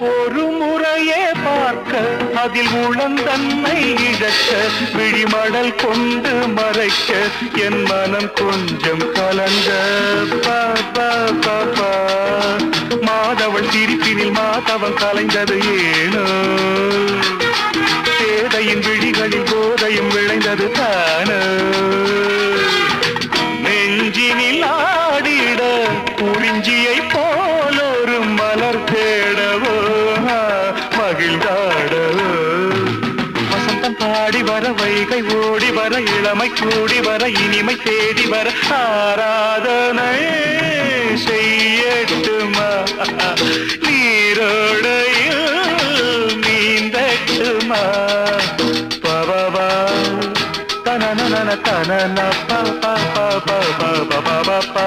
ஒரு முறையே பார்க்க அதில் உளந்தன்னை இழக்க விழிமடல் கொண்டு மறைக்க என் மனம் கொஞ்சம் கலங்க மாதவள் சிரிப்பினில் மாதவன் கலைந்தது ஏனோ சேதையின் விழிகளில் போதையும் விளைந்தது தானோ நெஞ்சினில் ஆடிட குறிஞ்சியை போல் ஒரு மலர் தேடவோ மகிழ்ந்தாடவோ வசந்தம் பாடி வர வைகை ஓடி வர இளமை கூடி வர இனிமை தேடி வர ஆராதனை செய்யட்டுமா நீரோடையில் நீந்தட்டுமா பவா தனன தனன பா பா பா பா பா பா பா